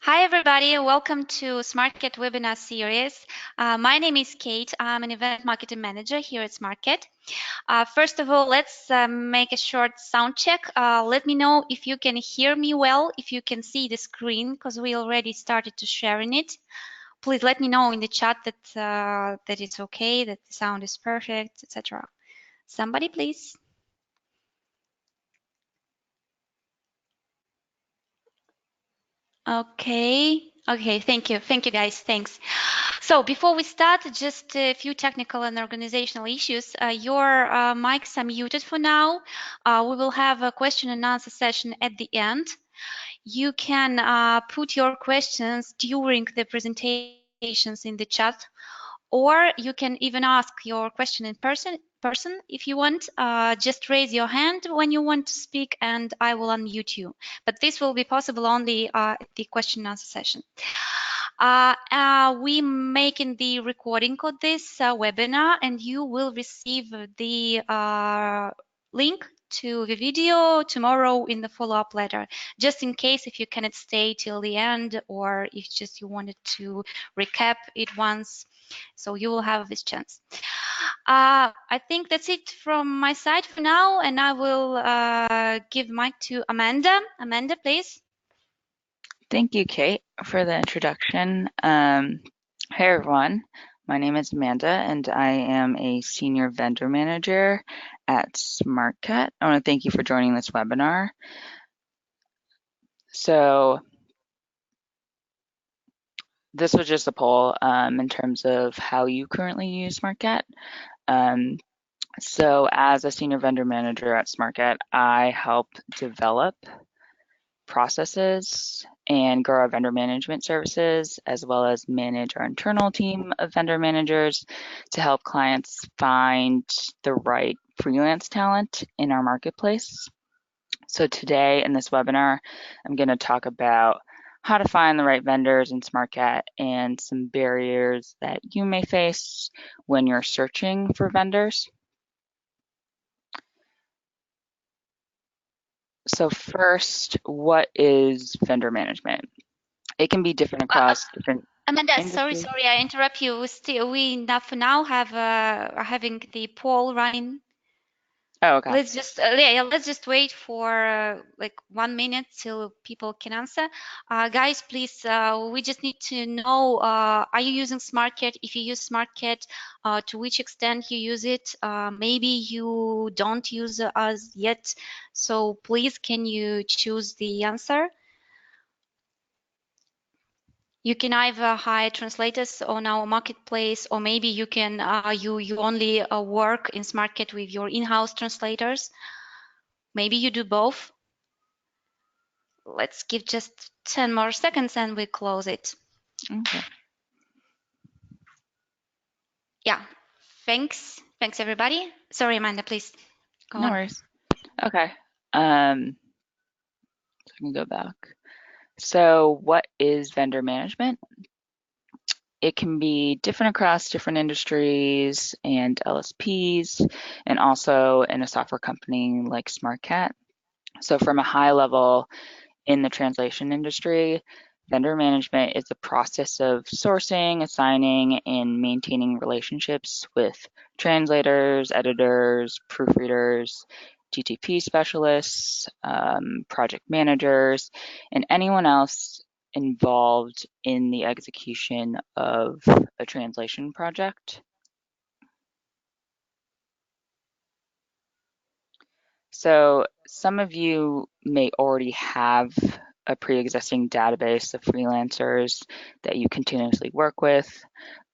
Hi, everybody. Welcome to Smartcat webinar series. My name is Kate. I'm an event marketing manager here at Smartcat. First of all, let's make a short sound check. Let me know if you can hear me well, if you can see the screen, because we already started to sharing it. Please let me know in the chat that it's okay, that the sound is perfect, etc. Somebody, please. Okay. Thank you, guys. Thanks. So before we start, just a few technical and organizational issues. Your mics are muted for now. We will have a question and answer session at the end. You can put your questions during the presentations in the chat, or you can even ask your question in person if you want. Just raise your hand when you want to speak and I will unmute you. But this will be possible only at the question and answer session. We making the recording of this webinar, and you will receive the link to the video tomorrow in the follow-up letter, just in case if you cannot stay till the end, or if just you wanted to recap it once, so you will have this chance. I think that's it from my side for now, and I will give mic to Amanda. Amanda, please. Thank you, Kate, for the introduction. Hey, everyone. My name is Amanda, and I am a senior vendor manager at Smartcat. I want to thank you for joining this webinar. So this was just a poll in terms of how you currently use Smartcat. So as a senior vendor manager at Smartcat, I help develop processes and grow our vendor management services, as well as manage our internal team of vendor managers to help clients find the right freelance talent in our marketplace. So today in this webinar, I'm going to talk about how to find the right vendors in Smartcat and some barriers that you may face when you're searching for vendors. So first, what is vendor management? It can be different across different Amanda, industries. sorry, I interrupt you. We for now have are having the poll running. Oh, okay. Let's just wait for like 1 minute till people can answer. Guys, please, we just need to know, are you using Smartcat? If you use Smartcat, to which extent you use it? Maybe you don't use us yet. So please, can you choose the answer? You can either hire translators on our marketplace, or maybe you can you only work in Smartcat with your in-house translators. Maybe you do both. Let's give just 10 more seconds and we close it. Okay. Yeah, thanks everybody. Sorry, Amanda, please go on. No worries. Okay. So I can go back. So what is vendor management? It can be different across different industries and LSPs, and also in a software company like Smartcat. So from a high level in the translation industry, vendor management is the process of sourcing, assigning, and maintaining relationships with translators, editors, proofreaders, GTP specialists, project managers, and anyone else involved in the execution of a translation project. So some of you may already have a pre-existing database of freelancers that you continuously work with,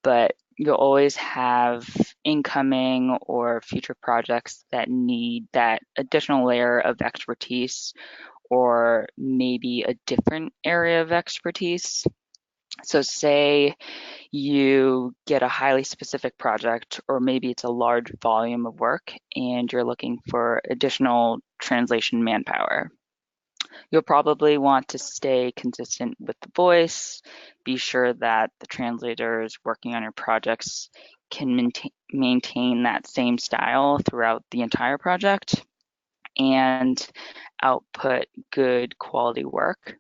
but you'll always have incoming or future projects that need that additional layer of expertise, or maybe a different area of expertise. So say you get a highly specific project, or maybe it's a large volume of work and you're looking for additional translation manpower. You'll probably want to stay consistent with the voice, be sure that the translators working on your projects can maintain that same style throughout the entire project and output good quality work.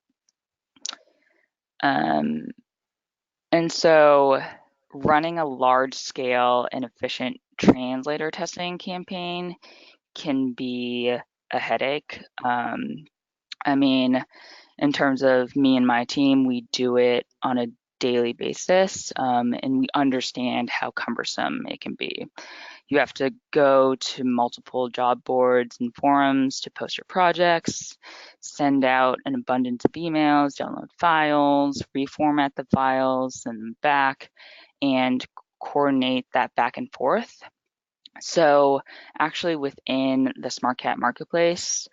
Um, and so running a large scale and efficient translator testing campaign can be a headache. I mean, in terms of me and my team, we do it on a daily basis, and we understand how cumbersome it can be. You have to go to multiple job boards and forums to post your projects, send out an abundance of emails, download files, reformat the files, send them back, and coordinate that back and forth. So, actually, within the Smartcat marketplace,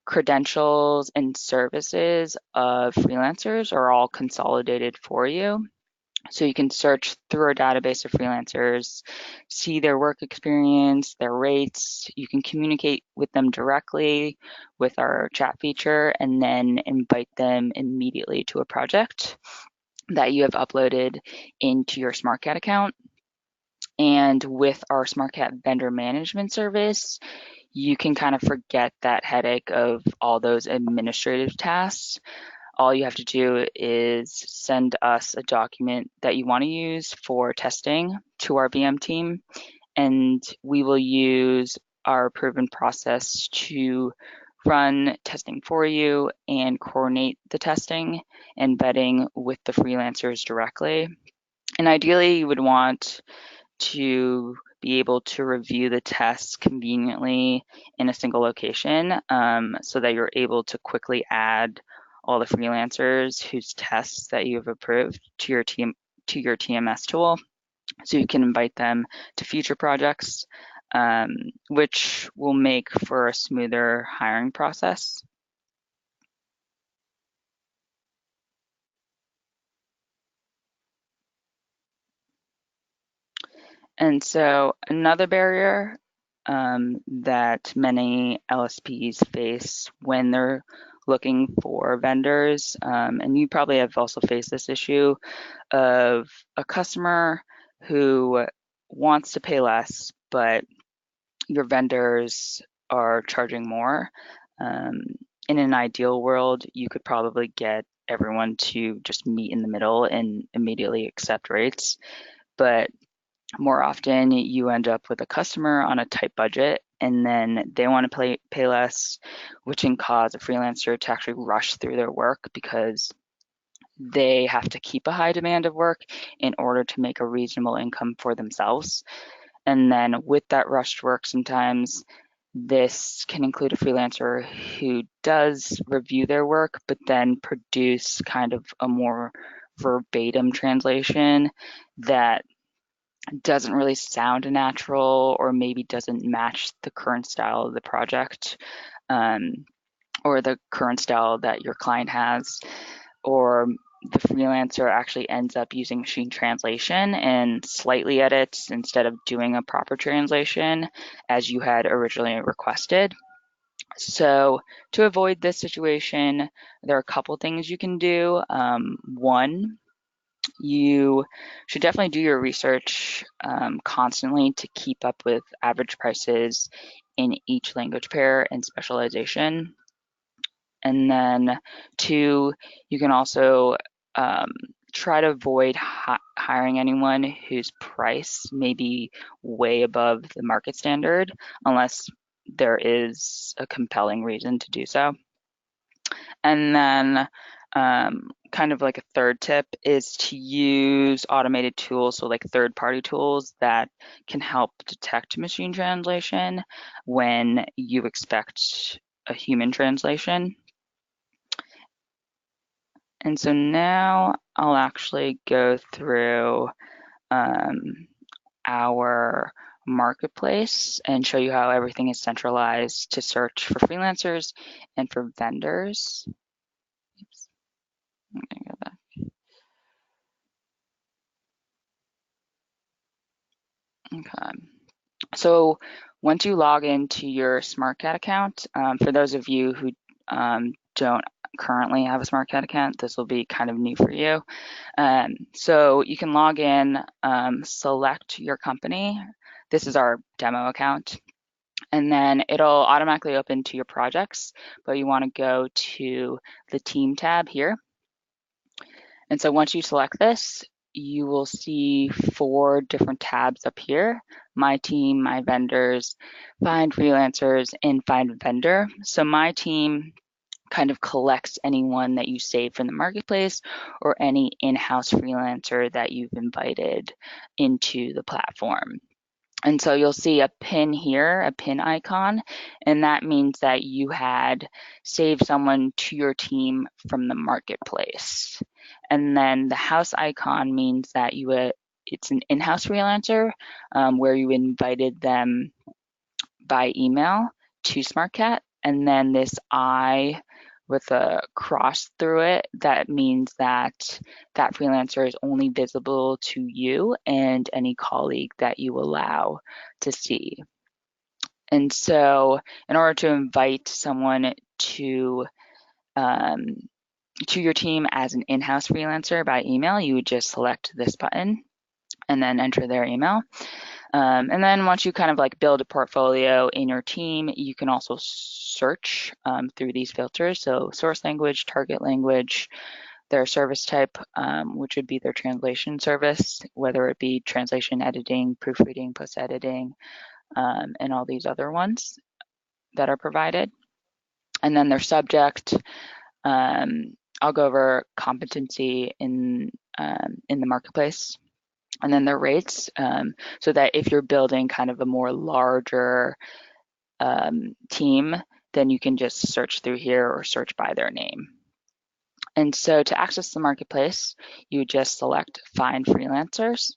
credentials and services of freelancers are all consolidated for you. So you can search through a database of freelancers, see their work experience, their rates. You can communicate with them directly with our chat feature and then invite them immediately to a project that you have uploaded into your Smartcat account. And with our Smartcat vendor management service, you can kind of forget that headache of all those administrative tasks. All you have to do is send us a document that you want to use for testing to our VM team, and we will use our proven process to run testing for you and coordinate the testing and vetting with the freelancers directly. And ideally, you would want to be able to review the tests conveniently in a single location, so that you're able to quickly add all the freelancers whose tests that you have approved to your TMS tool, so you can invite them to future projects, um, which will make for a smoother hiring process. And so another barrier, that many LSPs face when they're looking for vendors, and you probably have also faced this issue of a customer who wants to pay less, but your vendors are charging more. Um, in an ideal world, you could probably get everyone to just meet in the middle and immediately accept rates. But more often, you end up with a customer on a tight budget, and then they want to pay less, which can cause a freelancer to actually rush through their work because they have to keep a high demand of work in order to make a reasonable income for themselves. And then with that rushed work, sometimes this can include a freelancer who does review their work, but then produce kind of a more verbatim translation that doesn't really sound natural or maybe doesn't match the current style of the project, um, or the current style that your client has, or the freelancer actually ends up using machine translation and slightly edits instead of doing a proper translation as you had originally requested. So to avoid this situation, there are a couple things you can do. One, you should definitely do your research, constantly to keep up with average prices in each language pair and specialization. And then two, you can also, um, try to avoid hiring anyone whose price may be way above the market standard unless there is a compelling reason to do so. And then, kind of like a third tip is to use automated tools, so like third-party tools that can help detect machine translation when you expect a human translation. And so now I'll actually go through, um, our marketplace and show you how everything is centralized to search for freelancers and for vendors. Oops, I'm gonna go back. Okay. So once you log into your Smartcat account, for those of you who, don't currently have a Smartcat account, this will be kind of new for you. So you can log in, select your company. This is our demo account. And then it'll automatically open to your projects, but you want to go to the team tab here. And so once you select this, you will see 4 different tabs up here: My Team, My Vendors, Find Freelancers, and Find Vendor. So My Team kind of collects anyone that you save from the marketplace or any in-house freelancer that you've invited into the platform. And so you'll see a pin here, a pin icon, and that means that you had saved someone to your team from the marketplace. And then the house icon means that it's an in-house freelancer, where you invited them by email to Smartcat. And then this I with a cross through it, that means that that freelancer is only visible to you and any colleague that you allow to see. And so in order to invite someone um, to your team as an in-house freelancer by email, you would just select this button and then enter their email. And then once you kind of like build a portfolio in your team, you can also search through these filters. So source language, target language, their service type, which would be their translation service, whether it be translation, editing, proofreading, post-editing, and all these other ones that are provided. And then their subject. I'll go over competency in the marketplace. And then their rates, so that if you're building kind of a more larger team, then you can just search through here or search by their name. And so to access the marketplace, you just select Find Freelancers.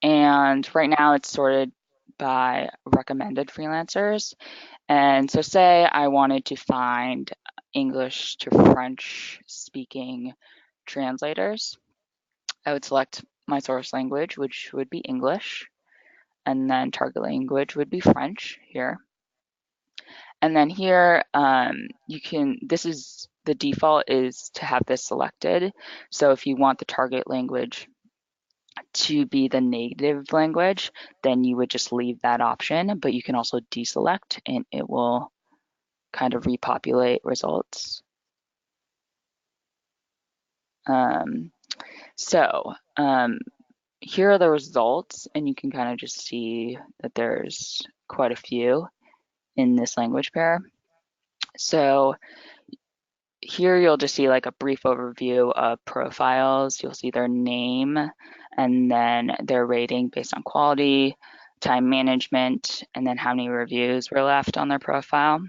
And right now it's sorted by recommended freelancers. And so say I wanted to find English to French speaking translators. I would select my source language, which would be English, and then target language would be French here. And then here, this is the default is to have this selected. So if you want the target language to be the native language, then you would just leave that option, but you can also deselect and it will kind of repopulate results. So here are the results, and you can kind of just see that there's quite a few in this language pair. So here you'll just see like a brief overview of profiles. You'll see their name and then their rating based on quality, time management, and then how many reviews were left on their profile.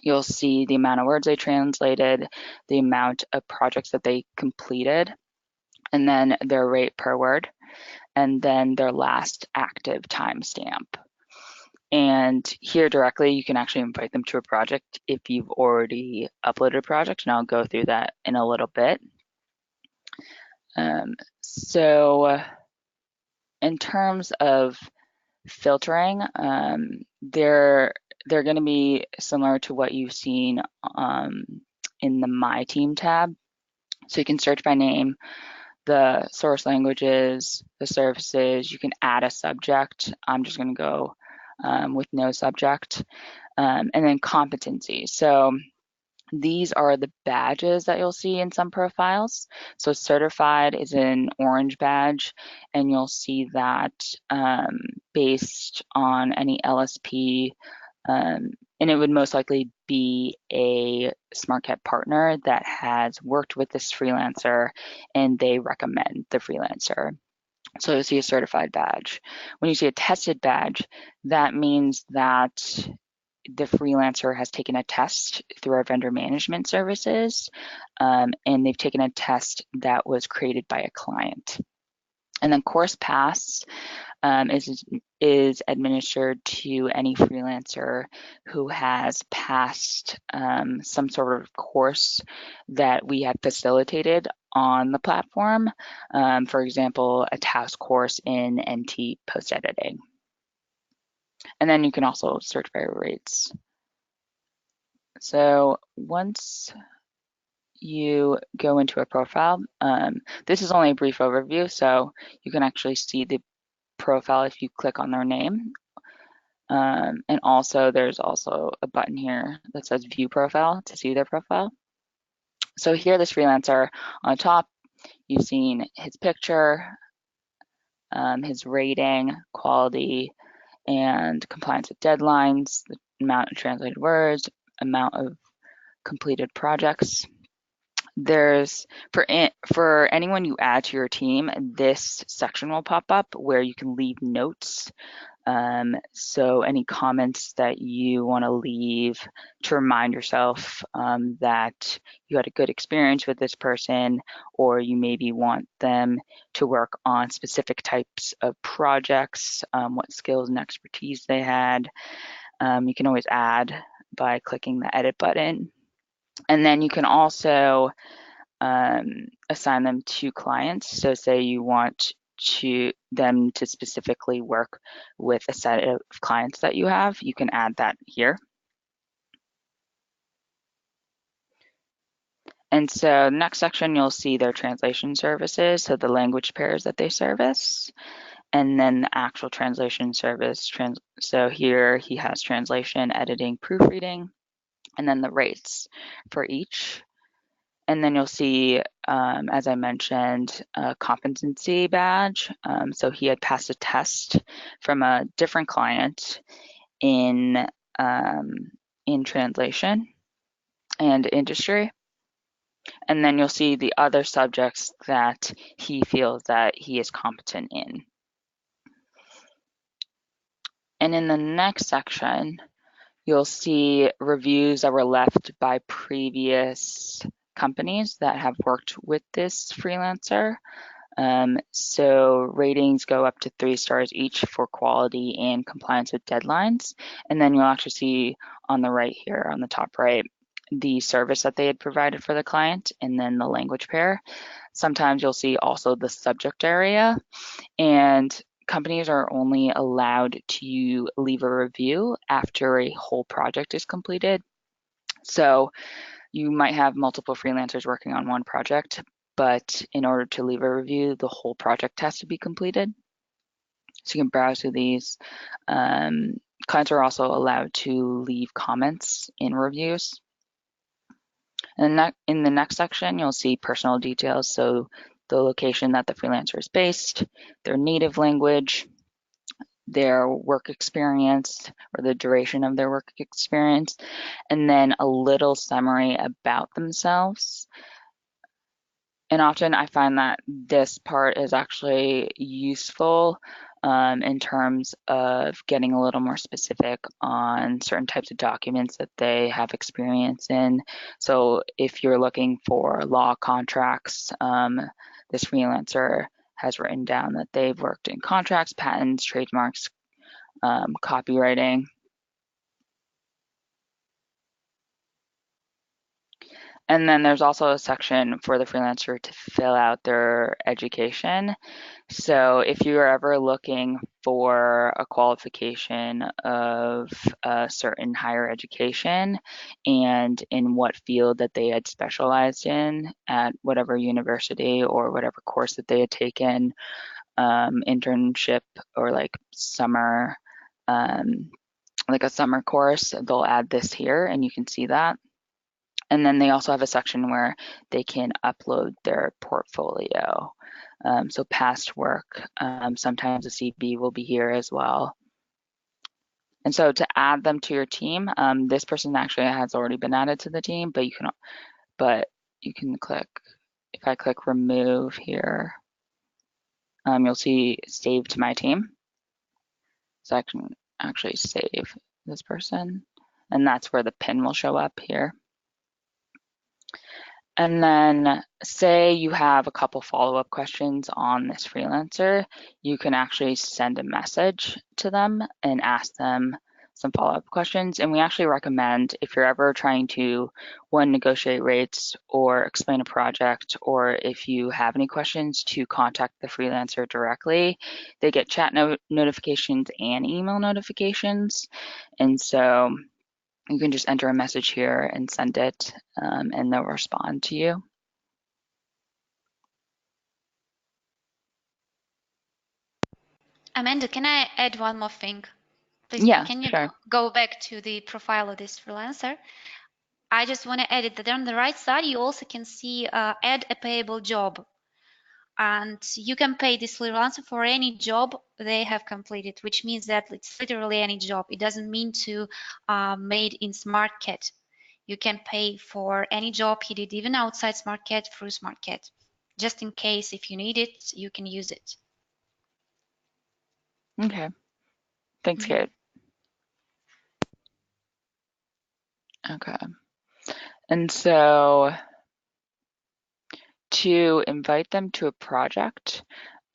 You'll see the amount of words they translated, the amount of projects that they completed, and then their rate per word, and then their last active timestamp. And here directly, you can actually invite them to a project if you've already uploaded a project, and I'll go through that in a little bit. So in terms of filtering, they're going to be similar to what you've seen in the My Team tab. So you can search by name, the source languages, the services. You can add a subject. I'm just going to go with no subject. And then competency. So these are the badges that you'll see in some profiles. So certified is an orange badge, and you'll see that based on any LSP, and it would most likely be a Smartcat partner that has worked with this freelancer and they recommend the freelancer. So you'll see a certified badge. When you see a tested badge, that means that the freelancer has taken a test through our vendor management services, and they've taken a test that was created by a client. And then course pass is administered to any freelancer who has passed some sort of course that we have facilitated on the platform. For example, a task course in NT post editing. And then you can also search by rates. So once you go into a profile, this is only a brief overview, so you can actually see the profile if you click on their name. And also there's also a button here that says view profile to see their profile. So here, this freelancer on top, you've seen his picture, his rating, quality, and compliance with deadlines, the amount of translated words, amount of completed projects. There's for anyone you add to your team, this section will pop up where you can leave notes. So any comments that you want to leave to remind yourself that you had a good experience with this person, or you maybe want them to work on specific types of projects, what skills and expertise they had, you can always add by clicking the edit button. And then you can also assign them to clients. So say you want them to specifically work with a set of clients that you have, you can add that here. And so next section, you'll see their translation services, so the language pairs that they service, and then the actual translation service. So here he has translation, editing, proofreading, and then the rates for each. And then you'll see, as I mentioned, a competency badge. So he had passed a test from a different client in translation and industry. And then you'll see the other subjects that he feels that he is competent in. And in the next section, you'll see reviews that were left by previous companies that have worked with this freelancer. So ratings go up to 3 stars each for quality and compliance with deadlines. And then you'll actually see on the right here, on the top right, the service that they had provided for the client, and then the language pair. Sometimes you'll see also the subject area, and companies are only allowed to leave a review after a whole project is completed. So you might have multiple freelancers working on one project, but in order to leave a review, the whole project has to be completed. So you can browse through these. Clients are also allowed to leave comments in reviews. And in the next section, you'll see personal details. So the location that the freelancer is based, their native language, their work experience or the duration of their work experience, and then a little summary about themselves. And often I find that this part is actually useful in terms of getting a little more specific on certain types of documents that they have experience in. So if you're looking for law contracts, this freelancer has written down that they've worked in contracts, patents, trademarks, copywriting. And then there's also a section for the freelancer to fill out their education. So if you're ever looking for a qualification of a certain higher education and in what field that they had specialized in at whatever university or whatever course that they had taken, internship or like summer, like a summer course, they'll add this here and you can see that. And then they also have a section where they can upload their portfolio. So past work, sometimes a CV will be here as well. And so to add them to your team, this person actually has already been added to the team, but you can click, if I click remove here, you'll see save to my team. So I can actually save this person, and that's where the pin will show up here. And then say you have a couple follow-up questions on this freelancer, you can actually send a message to them and ask them some follow-up questions. And we actually recommend if you're ever trying to, one, negotiate rates or explain a project, or if you have any questions, to contact the freelancer directly. They get chat notifications and email notifications. And so you can just enter a message here and send it, and they'll respond to you. Amanda, can I add one more thing? Please, Yeah, can you sure. go back to the profile of this freelancer? I just want to edit that on the right side. You also can see add a payable job. And you can pay this freelancer for any job they have completed, which means that it's literally any job. It doesn't mean to made in Smartcat. You can pay for any job he did even outside Smartcat through Smartcat. Just in case if you need it, you can use it. Okay, thanks, Mhm. Kate. Okay, and so to invite them to a project,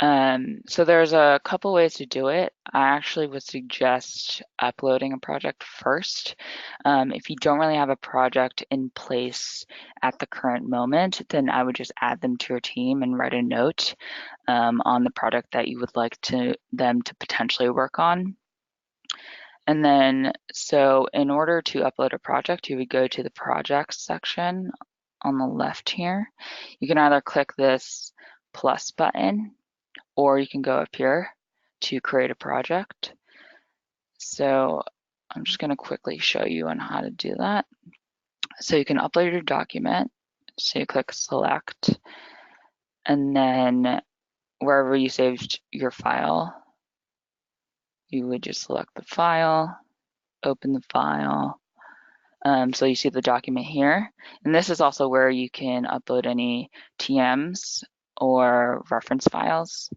so there's a couple ways to do it. I actually would suggest uploading a project first. If you don't really have a project in place at the current moment, then I would just add them to your team and write a note on the product that you would like them to potentially work on. And then, so in order to upload a project, you would go to the projects section on the left here. You can either click this plus button, or you can go up here to create a project. So I'm just going to quickly show you on how to do that. So you can upload your document. So you click select, and then wherever you saved your file, you would just select the file, open the file. So you see the document here. And this is also where you can upload any TMs or reference files.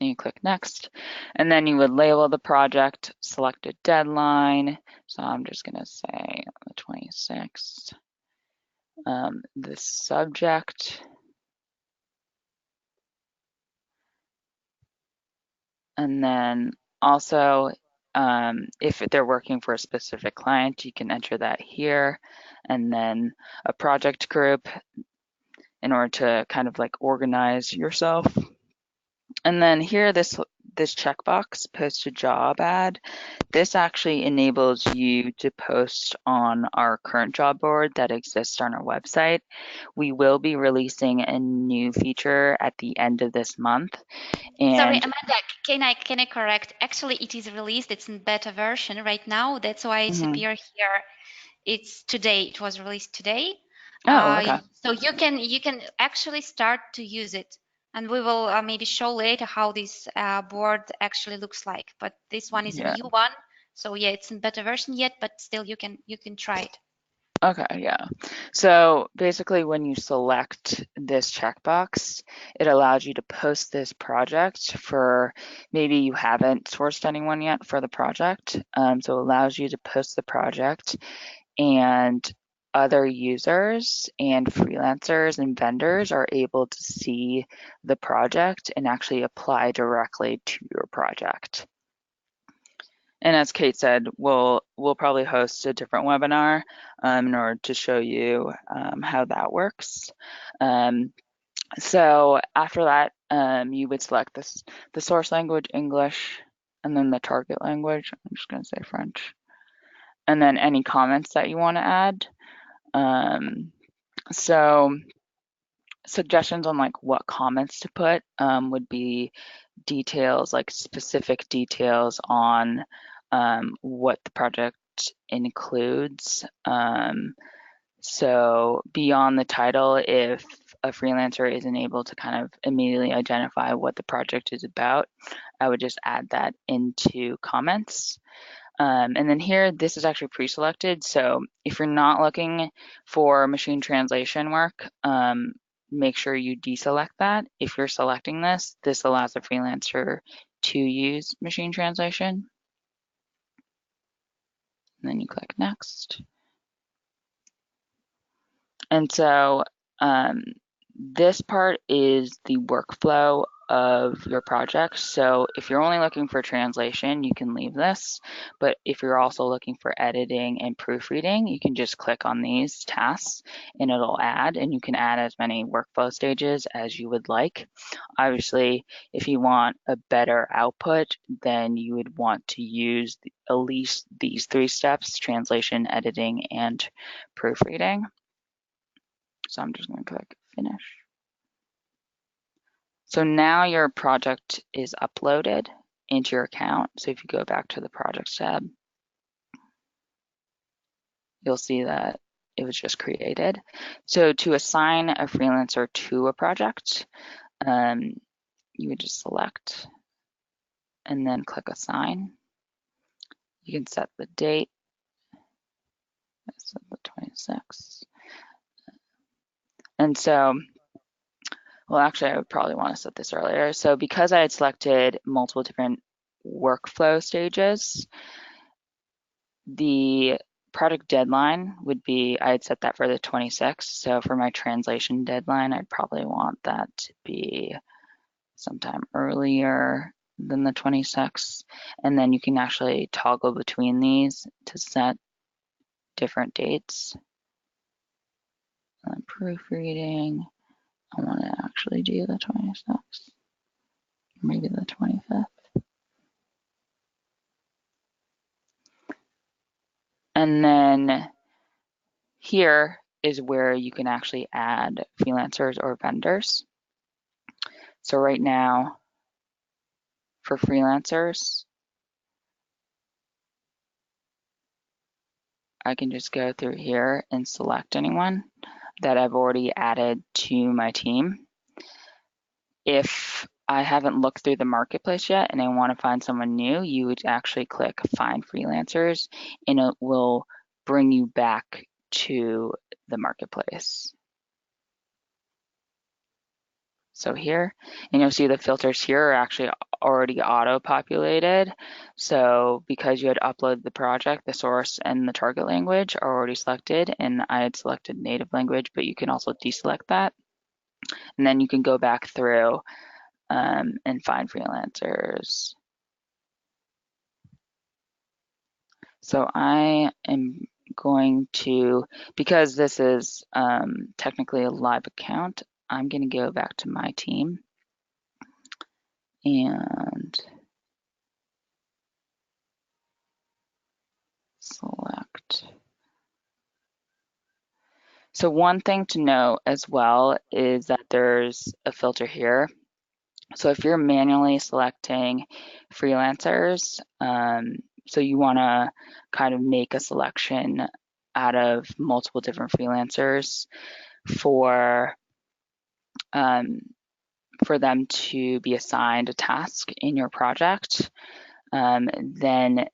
And you click next. And then you would label the project, select a deadline. So I'm just going to say the 26th. The subject. And then also, if they're working for a specific client, you can enter that here. And then a project group in order to kind of like organize yourself. And then here, this checkbox, post a job ad, this actually enables you to post on our current job board that exists on our website. We will be releasing a new feature at the end of this month. Sorry, And Amanda, can I correct? Actually, it is released. It's in beta version right now. That's why it's mhm. appear here. It's today. It was released today. Oh, okay. So you can actually start to use it, and we will maybe show later how this board actually looks like. But this one is a Yeah. new one, so yeah, it's in beta version yet, but still you can try it. Okay, yeah. So basically, when you select this checkbox, it allows you to post this project for maybe you haven't sourced anyone yet for the project. So it allows you to post the project, and other users and freelancers and vendors are able to see the project and actually apply directly to your project. And as Kate said, we'll probably host a different webinar in order to show you how that works. Um, so after that, you would select the source language, English, and then the target language. I'm just going to say French. And then any comments that you want to add. So suggestions on like what comments to put would be details, like specific details on what the project includes. So beyond the title, if a freelancer isn't able to kind of immediately identify what the project is about, I would just add that into comments. And then here, this is actually pre-selected. So if you're not looking for machine translation work, make sure you deselect that. If you're selecting this, this allows a freelancer to use machine translation. And then you click next. And so this part is the workflow of your project. So if you're only looking for translation, you can leave this. But if you're also looking for editing and proofreading, you can just click on these tasks and it'll add, and you can add as many workflow stages as you would like. Obviously, if you want a better output, then you would want to use at least these 3 steps: translation, editing, and proofreading. So I'm just going to click finish. So now your project is uploaded into your account. So if you go back to the project tab, you'll see that it was just created. So to assign a freelancer to a project, you would just select and then click assign. You can set the date, set the 26th. And so, well, actually, I would probably want to set this earlier. So because I had selected multiple different workflow stages, the product deadline would be, I had set that for the 26th. So for my translation deadline, I'd probably want that to be sometime earlier than the 26th. And then you can actually toggle between these to set different dates. Proofreading, I want to actually do the 26th, maybe the 25th. And then here is where you can actually add freelancers or vendors. So right now, for freelancers, I can just go through here and select anyone that I've already added to my team. If I haven't looked through the marketplace yet and I want to find someone new, you would actually click Find Freelancers and it will bring you back to the marketplace. So here, and you'll see the filters here are actually already auto-populated. So because you had uploaded the project, the source and the target language are already selected, and I had selected native language, but you can also deselect that. And then you can go back through and find freelancers. So I am going to, because this is technically a live account, I'm going to go back to my team and select. So one thing to note as well is that there's a filter here. So if you're manually selecting freelancers, so you want to kind of make a selection out of multiple different freelancers for for them to be assigned a task in your project, then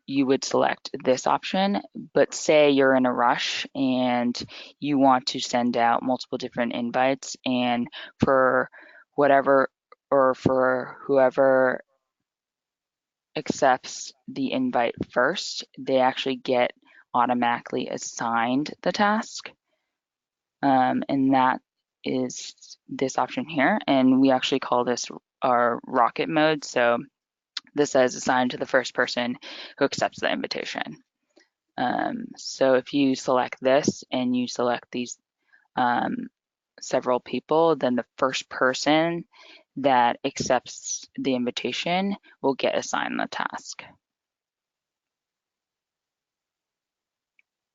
you would select this option. But say you're in a rush and you want to send out multiple different invites, and for whatever or for whoever accepts the invite first, they actually get automatically assigned the task. And that is this option here. And we actually call this our rocket mode. So this says assigned to the first person who accepts the invitation. So if you select this and you select these several people, then the first person that accepts the invitation will get assigned the task.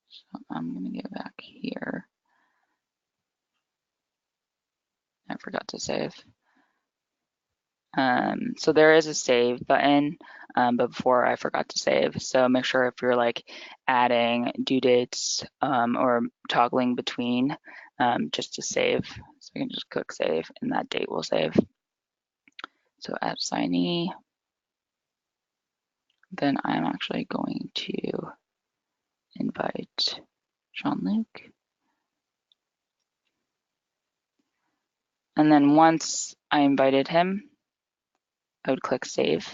So I'm going to go back here. I forgot to save. So there is a save button, but before I forgot to save. So make sure if you're like adding due dates or toggling between, just to save. So you can just click save and that date will save. So add assignee. Then I'm actually going to invite Jean-Luc. And then once I invited him, I would click save.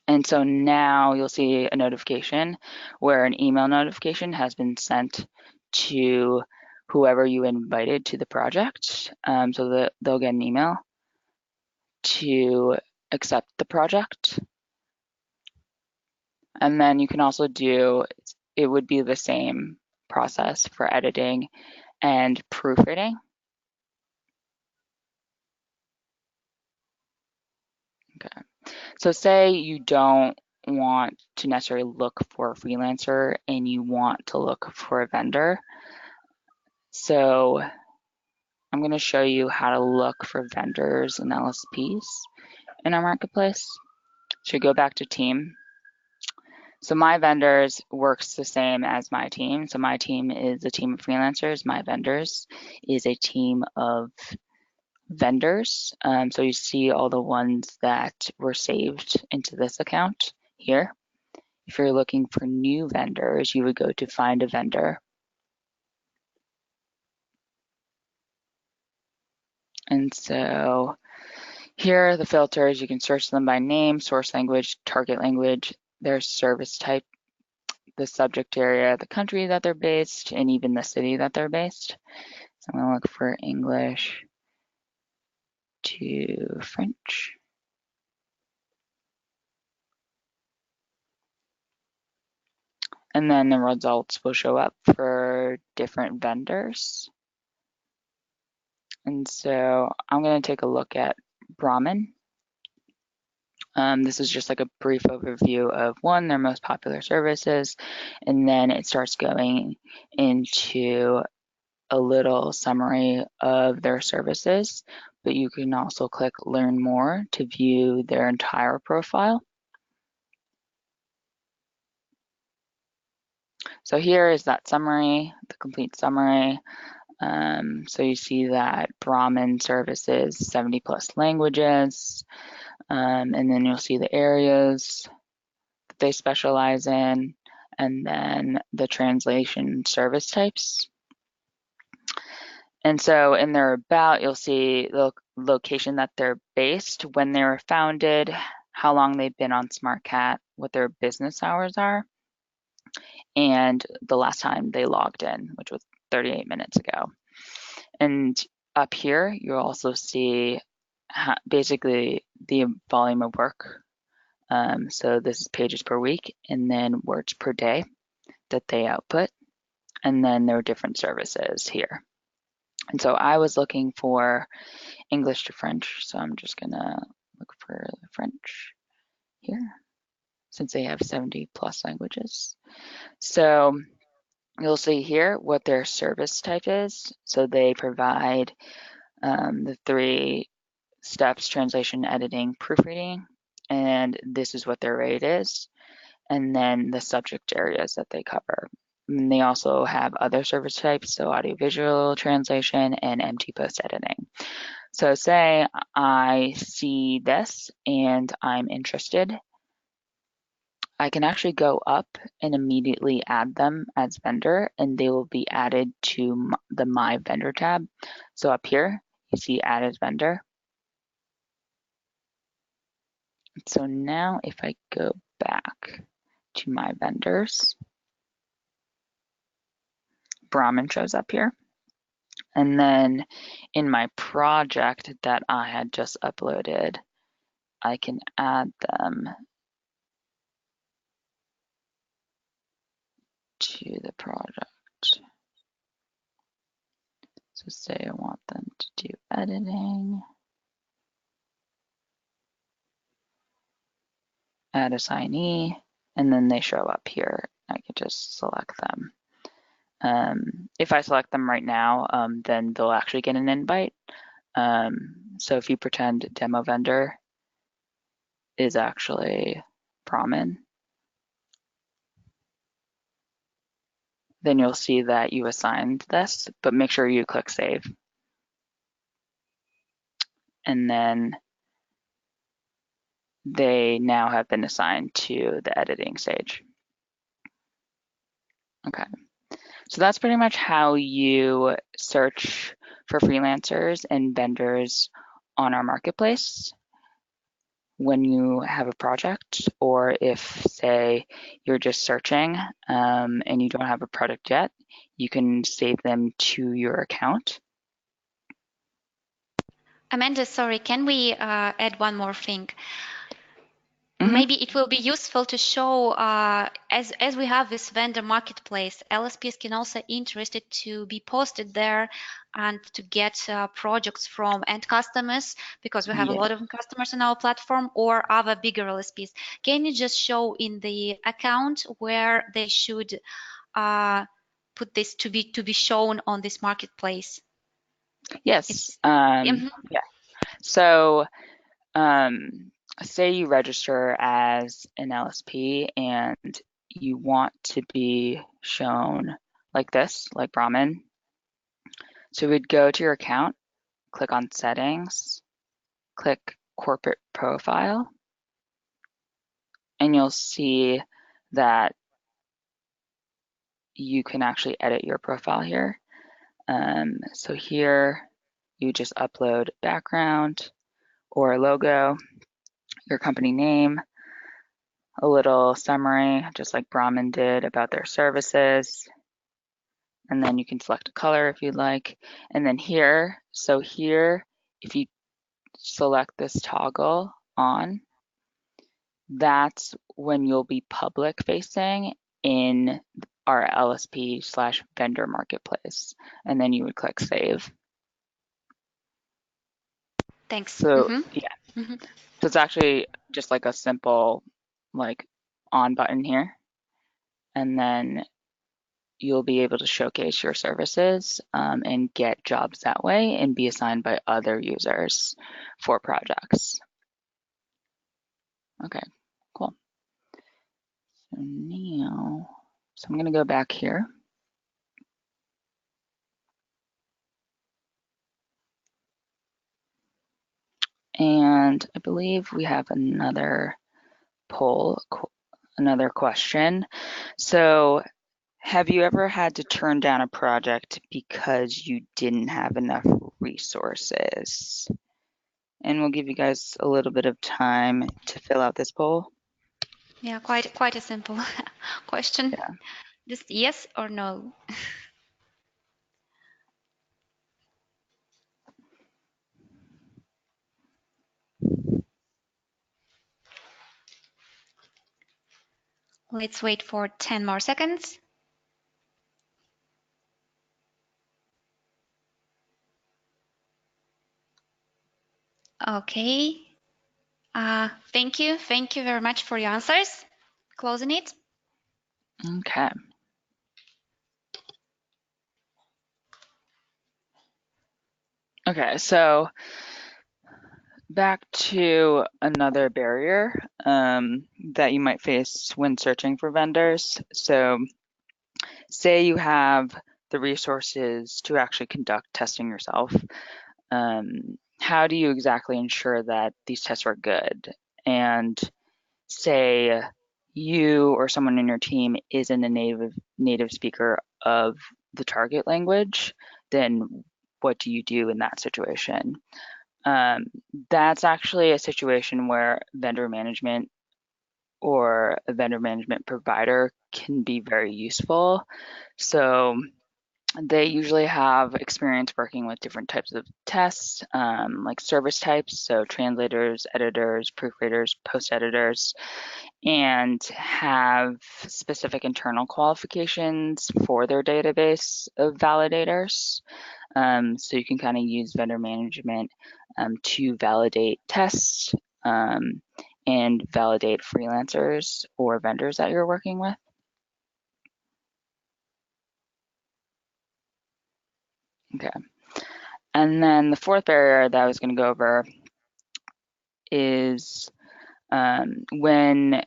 And so now you'll see a notification where an email notification has been sent to whoever you invited to the project. So that they'll get an email to accept the project. And then you can also do, it would be the same process for editing and proofreading. Okay. So say you don't want to necessarily look for a freelancer and you want to look for a vendor. So I'm going to show you how to look for vendors and LSPs in our marketplace. Should go back to team. So my vendors works the same as my team. So my team is a team of freelancers. My vendors is a team of vendors. So you see all the ones that were saved into this account here. If you're looking for new vendors, you would go to find a vendor. And so here are the filters. You can search them by name, source language, target language, their service type, the subject area, the country that they're based, and even the city that they're based. So I'm going to look for English to French. And then the results will show up for different vendors. And so I'm going to take a look at Brahmin. This is just like a brief overview of one, their most popular services, and then it starts going into a little summary of their services, but you can also click Learn More to view their entire profile. So here is that summary, the complete summary. So you see that Brahmin services 70 plus languages, and then you'll see the areas that they specialize in, and then the translation service types. And so in their about, you'll see the location that they're based, when they were founded, how long they've been on Smartcat, what their business hours are, and the last time they logged in, which was 38 minutes ago. And up here, you'll also see basically the volume of work. So this is pages per week, and then words per day that they output, and then there are different services here. And so I was looking for English to French, so I'm just gonna look for French here, since they have 70 plus languages. So you'll see here what their service type is. So they provide the 3 steps: translation, editing, proofreading, and this is what their rate is, and then the subject areas that they cover. And they also have other service types, so audiovisual translation and MT post editing. So say I see this and I'm interested, I can actually go up and immediately add them as vendor, and they will be added to the My Vendor tab. So up here, you see Add as Vendor. So now if I go back to my vendors, Brahmin shows up here. And then in my project that I had just uploaded, I can add them to the project. So say I want them to do editing, add assignee, and then they show up here. I can just select them. If I select them right now, then they'll actually get an invite. So if you pretend demo vendor is actually Brahmin, then you'll see that you assigned this, but make sure you click save. And then they now have been assigned to the editing stage. Okay, so that's pretty much how you search for freelancers and vendors on our marketplace when you have a project, or if, say, you're just searching and you don't have a product yet, you can save them to your account. Amanda, sorry, can we add one more thing? Mm-hmm. Maybe it will be useful to show, as we have this vendor marketplace, LSPs can also interested to be posted there and to get projects from end customers, because we have a Yeah. lot of customers on our platform, or other bigger LSPs. Can you just show in the account where they should put this to be shown on this marketplace? Yes. It's mhm. Yeah. So um, say you register as an LSP and you want to be shown like this, like Brahmin. So we'd go to your account, click on settings, click corporate profile, and you'll see that you can actually edit your profile here. So here you just upload background or a logo, your company name, a little summary, just like Brahmin did about their services, and then you can select a color if you'd like. And then here, so here, if you select this toggle on, that's when you'll be public facing in our LSP slash vendor marketplace. And then you would click save. Thanks. So Mm-hmm. yeah, Mm-hmm. so it's actually just like a simple like on button here. And then you'll be able to showcase your services and get jobs that way and be assigned by other users for projects. Okay, cool. So now, so I'm going to go back here. And I believe we have another poll, another question. So have you ever had to turn down a project because you didn't have enough resources? And we'll give you guys a little bit of time to fill out this poll. Yeah, quite a simple question. Yeah. Just yes or no. Let's wait for 10 more seconds. Okay. Thank you. Thank you very much for your answers. Closing it. Okay. Okay, so back to another barrier that you might face when searching for vendors. So say you have the resources to actually conduct testing yourself. How do you exactly ensure that these tests are good? And say you or someone in your team isn't a native speaker of the target language, then what do you do in that situation? Um, that's actually a situation where vendor management or a vendor management provider can be very useful. So they usually have experience working with different types of tests, like service types, so translators, editors, proofreaders, post editors, and have specific internal qualifications for their database of validators. So you can kind of use vendor management to validate tests um, and validate freelancers or vendors that you're working with. Okay. And then the fourth barrier that I was going to go over is when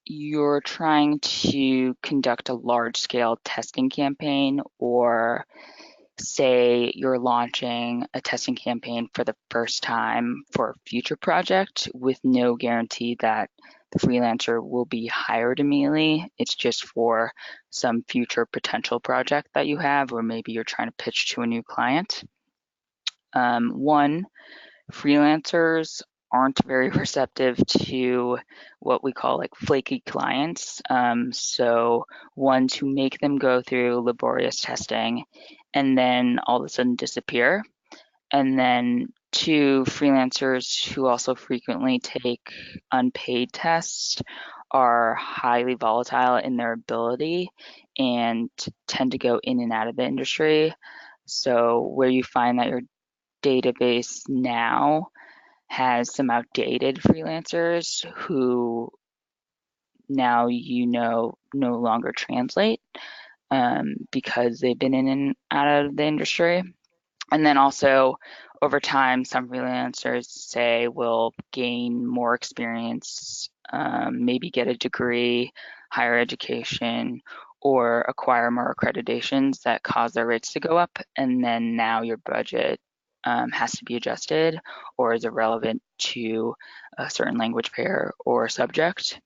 you're trying to conduct a large scale testing campaign, or say you're launching a testing campaign for the first time for a future project with no guarantee that the freelancer will be hired immediately. It's just for some future potential project that you have, or maybe you're trying to pitch to a new client. One, freelancers aren't very receptive to what we call like flaky clients. So ones who make them go through laborious testing and then all of a sudden disappear. And then two, freelancers who also frequently take unpaid tests are highly volatile in their ability and tend to go in and out of the industry. So where you find that your database now has some outdated freelancers who now no longer translate because they've been in and out of the industry. And then also over time, some freelancers say will gain more experience, maybe get a degree, higher education, or acquire more accreditations that cause their rates to go up, and then now your budget has to be adjusted or is irrelevant to a certain language pair or subject.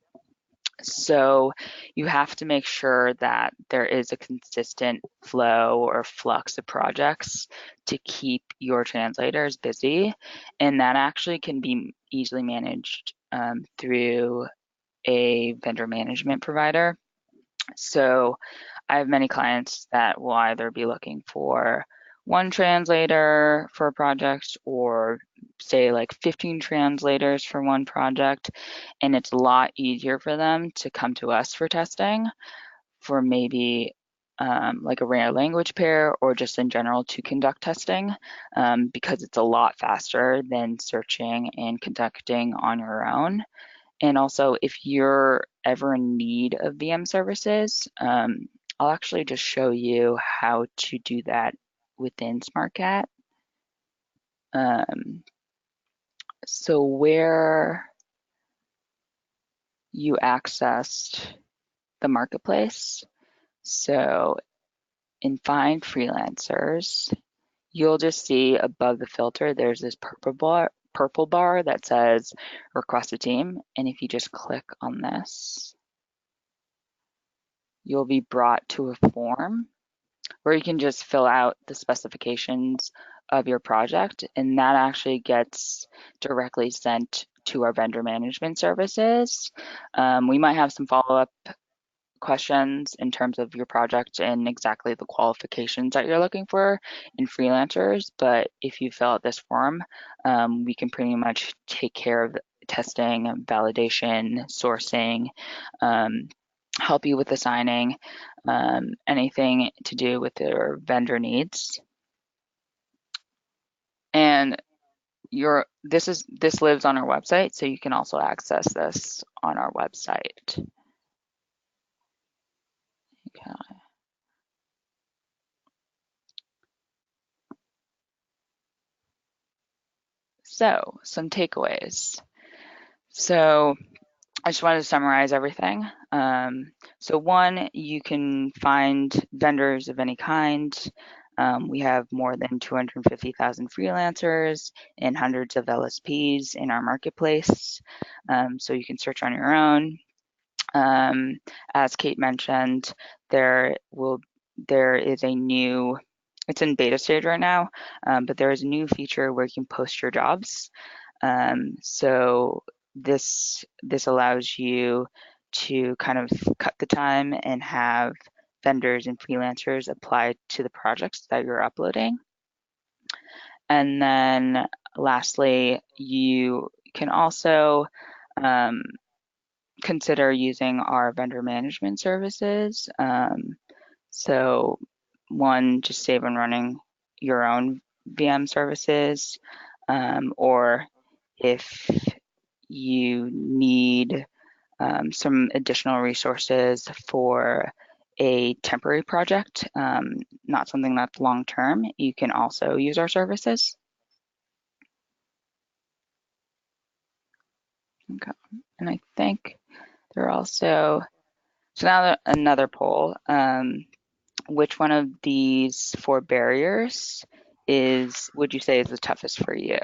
So you have to make sure that there is a consistent flow or flux of projects to keep your translators busy. And that actually can be easily managed through a vendor management provider. So I have many clients that will either be looking for one translator for a project or say like 15 translators for one project. And it's a lot easier for them to come to us for testing for maybe like a rare language pair or just in general to conduct testing because it's a lot faster than searching and conducting on your own. And also, if you're ever in need of VM services, I'll actually just show you how to do that within Smartcat. Um, so where you accessed the marketplace, so in Find Freelancers, you'll just see above the filter, there's this purple bar that says Request a Team. And if you just click on this, you'll be brought to a form where you can just fill out the specifications of your project, and that actually gets directly sent to our vendor management services. We might have some follow-up questions in terms of your project and exactly the qualifications that you're looking for in freelancers, but if you fill out this form, we can pretty much take care of testing, validation, sourcing, help you with the signing, anything to do with your vendor needs. And this lives on our website, so you can also access this on our website. Okay. So some takeaways. So I just wanted to summarize everything. So one, you can find vendors of any kind. We have more than 250,000 freelancers and hundreds of LSPs in our marketplace. So you can search on your own. As Kate mentioned, there is a new, it's in beta stage right now, but there is a new feature where you can post your jobs. So this allows you to kind of cut the time and have vendors and freelancers apply to the projects that you're uploading. And then lastly, you can also consider using our vendor management services. So one, just save on running your own VM services, or if you need some additional resources for a temporary project, not something that's long term, you can also use our services. Okay. And I think they're also, so now another poll. Which one of these four barriers would you say is the toughest for you?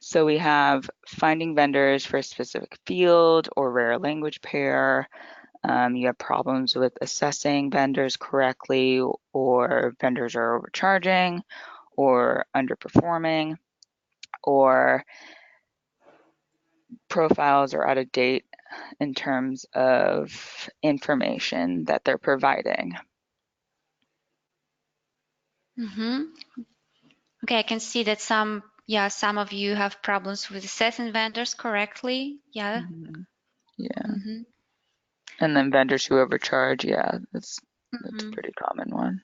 So we have finding vendors for a specific field or rare language pair. You have problems with assessing vendors correctly, or vendors are overcharging or underperforming, or profiles are out of date in terms of information that they're providing. Mm-hmm. Okay, I can see that some of you have problems with assessing vendors correctly. Yeah. Mm-hmm. Yeah. Mm-hmm. And then vendors who overcharge, yeah, that's a Mm-hmm. pretty common one.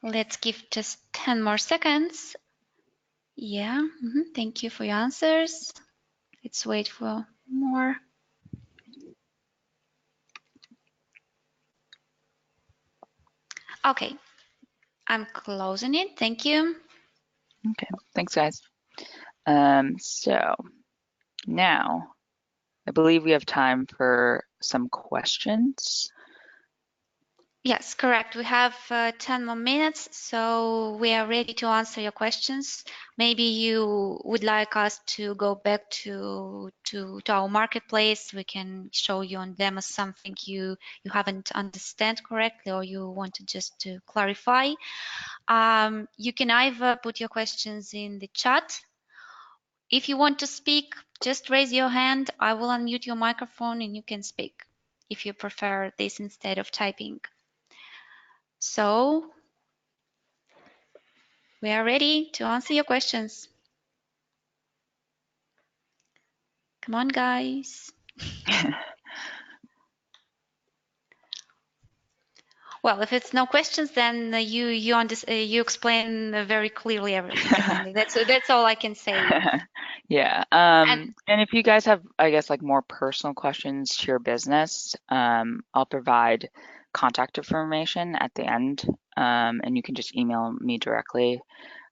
Let's give just 10 more seconds. Yeah. Mm-hmm. Thank you for your answers. Let's wait for more. Okay, I'm closing it. Thank you. Okay, thanks, guys. So now I believe we have time for some questions. Yes, correct. We have 10 more minutes, so we are ready to answer your questions. Maybe you would like us to go back to our marketplace. We can show you on demo something you haven't understand correctly, or you want to just to clarify. You can either put your questions in the chat. If you want to speak, just raise your hand. I will unmute your microphone and you can speak if you prefer this instead of typing. So we are ready to answer your questions. Come on, guys. Well, if it's no questions, then you explain very clearly everything, and that's all I can say. Yeah. And And if you guys have, I guess, like more personal questions to your business, I'll provide contact information at the end, and you can just email me directly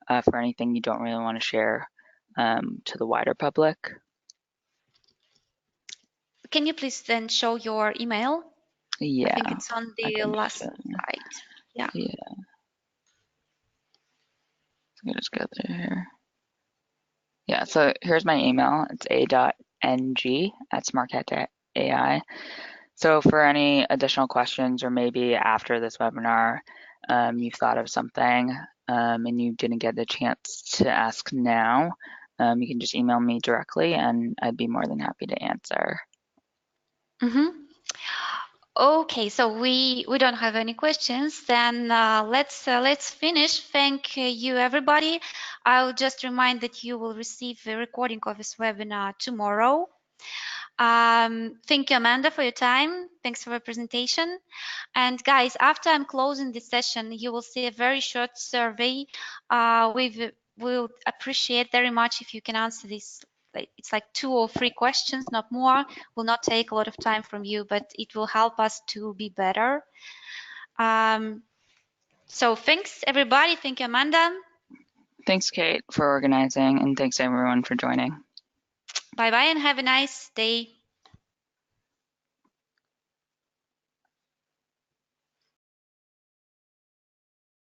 for anything you don't really want to share to the wider public. can you please then show your email? I think Yeah, it's on I the can just last slide. Yeah. yeah, let me just go through here. Yeah, so here's my email. It's a.ng@smartcat.ai. So for any additional questions or maybe after this webinar, you've thought of something and you didn't get the chance to ask now, you can just email me directly and I'd be more than happy to answer. Mm-hmm. Okay, so we don't have any questions. Then let's finish. Thank you, everybody. I'll just remind that you will receive a recording of this webinar tomorrow. Thank you, Amanda, for your time. Thanks for the presentation. And guys, after I'm closing this session, you will see a very short survey. We'll appreciate very much if you can answer this. It's like 2 or 3 questions, not more. Will not take a lot of time from you, but it will help us to be better. So thanks, everybody. Thank you, Amanda. Thanks, Kate, for organizing, and thanks everyone for joining. Bye-bye and have a nice day.